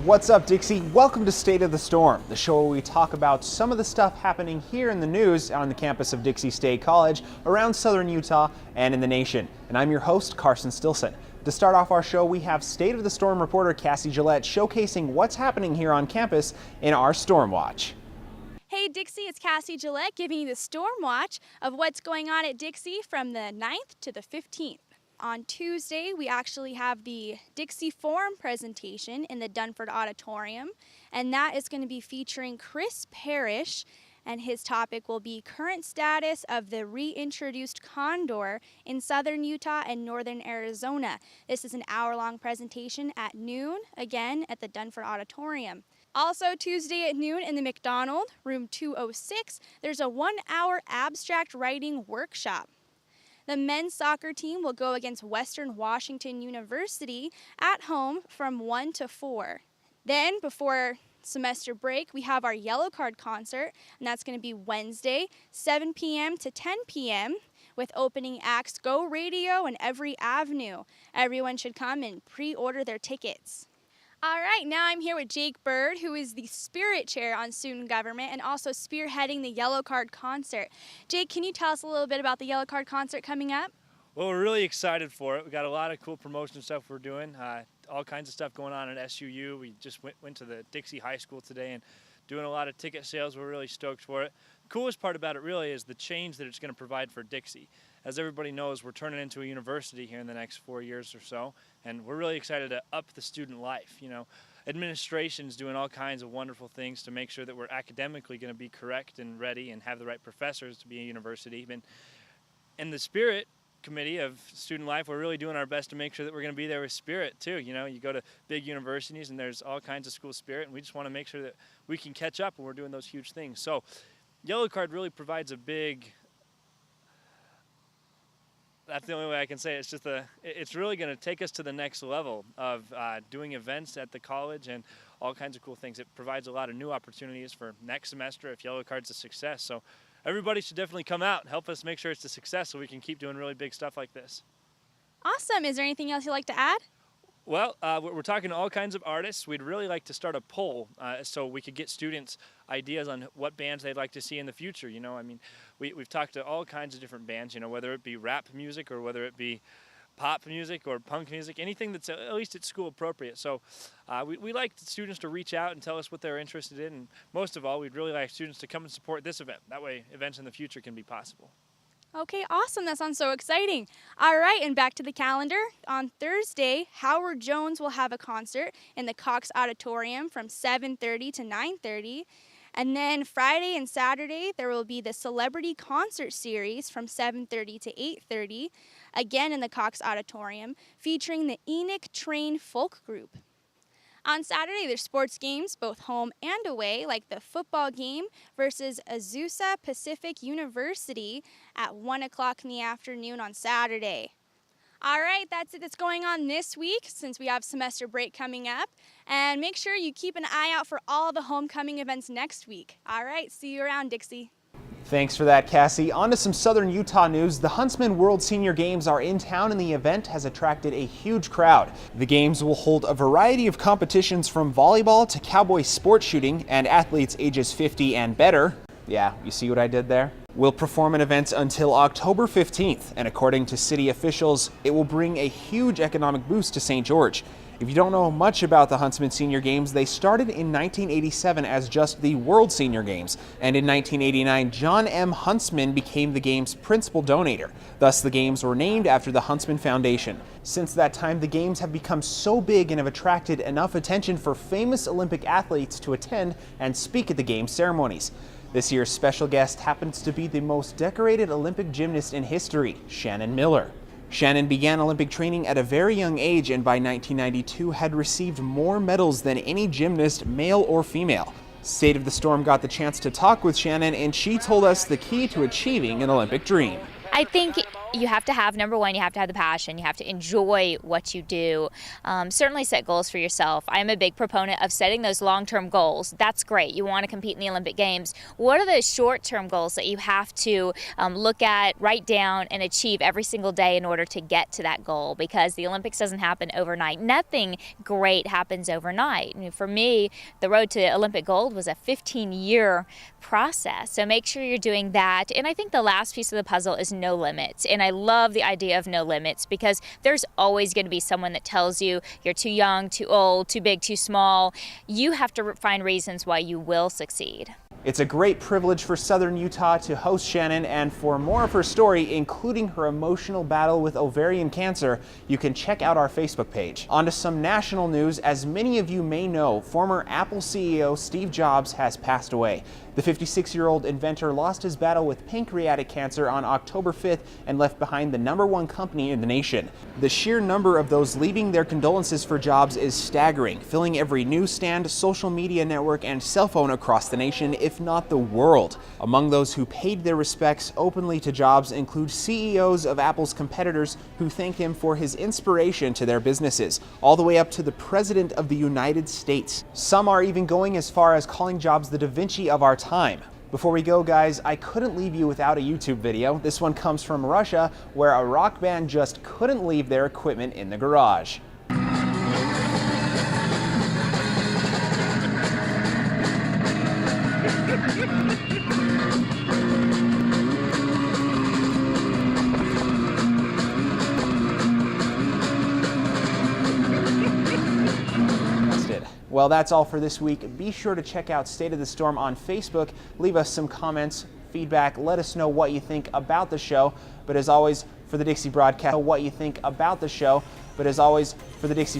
What's up, Dixie? Welcome to State of the Storm, the show where we talk about some of the stuff happening here in the news on the campus of Dixie State College, around southern Utah, and in the nation. And I'm your host, Carson Stilson. To start off our show, we have State of the Storm reporter Cassie Gillette showcasing what's happening here on campus in our Storm Watch. Hey Dixie, it's Cassie Gillette giving you the Storm Watch of what's going on at Dixie from the 9th to the 15th. On Tuesday, we actually have the Dixie Forum presentation in the Dunford Auditorium, and that is going to be featuring Chris Parrish, and his topic will be current status of the reintroduced condor in southern Utah and northern Arizona. This is an hour-long presentation at noon, again at the Dunford Auditorium. Also Tuesday at noon in the McDonald, room 206, there's a 1-hour abstract writing workshop. The men's soccer team will go against Western Washington University at home from 1 to 4. Then, before semester break, we have our Yellow Card concert, and that's going to be Wednesday, 7 p.m. to 10 p.m. with opening acts Go Radio and Every Avenue. Everyone should come and pre-order their tickets. All right, now I'm here with Jake Bird, who is the Spirit Chair on Student Government and also spearheading the Yellow Card concert. Jake, can you tell us a little bit about the Yellow Card concert coming up? Well, we're really excited for it. We got a lot of cool promotion stuff we're doing, all kinds of stuff going on at SUU. We just went to the Dixie High School today and doing a lot of ticket sales. We're really stoked for it. The coolest part about it really is the change that it's going to provide for Dixie. As everybody knows, we're turning into a university here in the next 4 years or so, and we're really excited to up the student life. You know, administration's doing all kinds of wonderful things to make sure that we're academically going to be correct and ready and have the right professors to be a university. And the Spirit Committee of Student Life, we're really doing our best to make sure that we're going to be there with Spirit too. You know, you go to big universities and there's all kinds of school spirit, and we just want to make sure that we can catch up when we're doing those huge things. So Yellow Card really provides a big, that's the only way I can say it. It's really going to take us to the next level of doing events at the college and all kinds of cool things. It provides a lot of new opportunities for next semester if Yellow Card's a success. So everybody should definitely come out and help us make sure it's a success so we can keep doing really big stuff like this. Awesome. Is there anything else you'd like to add? Well, we're talking to all kinds of artists. We'd really like to start a poll so we could get students ideas on what bands they'd like to see in the future. You know, I mean, we've talked to all kinds of different bands, you know, whether it be rap music or whether it be pop music or punk music, anything that's at least at school appropriate. So we like students to reach out and tell us what they're interested in. And most of all, we'd really like students to come and support this event. That way events in the future can be possible. Okay, awesome. That sounds so exciting. All right, and back to the calendar. On Thursday, Howard Jones will have a concert in the Cox Auditorium from 7:30 to 9:30. And then Friday and Saturday, there will be the Celebrity Concert Series from 7:30 to 8:30, again in the Cox Auditorium, featuring the Enoch Train Folk Group. On Saturday, there's sports games, both home and away, like the football game versus Azusa Pacific University at 1 o'clock in the afternoon on Saturday. All right, that's it that's going on this week since we have semester break coming up. And make sure you keep an eye out for all the homecoming events next week. All right, see you around, Dixie. Thanks for that, Cassie. On to some southern Utah news. The Huntsman World Senior Games are in town and the event has attracted a huge crowd. The games will hold a variety of competitions from volleyball to cowboy sport shooting, and athletes ages 50 and better, yeah, you see what I did there? Will perform in events until October 15th, and according to city officials, it will bring a huge economic boost to St. George. If you don't know much about the Huntsman Senior Games, they started in 1987 as just the World Senior Games, and in 1989, John M. Huntsman became the game's principal donator. Thus, the games were named after the Huntsman Foundation. Since that time, the games have become so big and have attracted enough attention for famous Olympic athletes to attend and speak at the game ceremonies. This year's special guest happens to be the most decorated Olympic gymnast in history, Shannon Miller. Shannon began Olympic training at a very young age and by 1992 had received more medals than any gymnast, male or female. State of the Storm got the chance to talk with Shannon, and she told us the key to achieving an Olympic dream. I think You have to have, number one, you have to have the passion. You have to enjoy what you do. Certainly set goals for yourself. I'm a big proponent of setting those long-term goals. That's great. You want to compete in the Olympic Games. What are those short-term goals that you have to look at, write down, and achieve every single day in order to get to that goal? Because the Olympics doesn't happen overnight. Nothing great happens overnight. I mean, for me, the road to Olympic gold was a 15-year process. So make sure you're doing that. And I think the last piece of the puzzle is no limits. And I love the idea of no limits because there's always going to be someone that tells you you're too young, too old, too big, too small. You have to find reasons why you will succeed. It's a great privilege for Southern Utah to host Shannon, and for more of her story, including her emotional battle with ovarian cancer, you can check out our Facebook page. On to some national news. As many of you may know, former Apple CEO Steve Jobs has passed away. The 56-year-old inventor lost his battle with pancreatic cancer on October 5th and left behind the #1 company in the nation. The sheer number of those leaving their condolences for Jobs is staggering, filling every newsstand, social media network, and cell phone across the nation, if not the world. Among those who paid their respects openly to Jobs include CEOs of Apple's competitors who thanked him for his inspiration to their businesses, all the way up to the President of the United States. Some are even going as far as calling Jobs the Da Vinci of our time. Before we go, guys, I couldn't leave you without a YouTube video. This one comes from Russia, where a rock band just couldn't leave their equipment in the garage. Well, that's all for this week. Be sure to check out State of the Storm on Facebook. Leave us some comments, feedback. Let us know what you think about the show. But as always, for the Dixie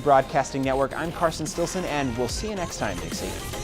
Broadcasting Network, I'm Carson Stilson, and we'll see you next time, Dixie.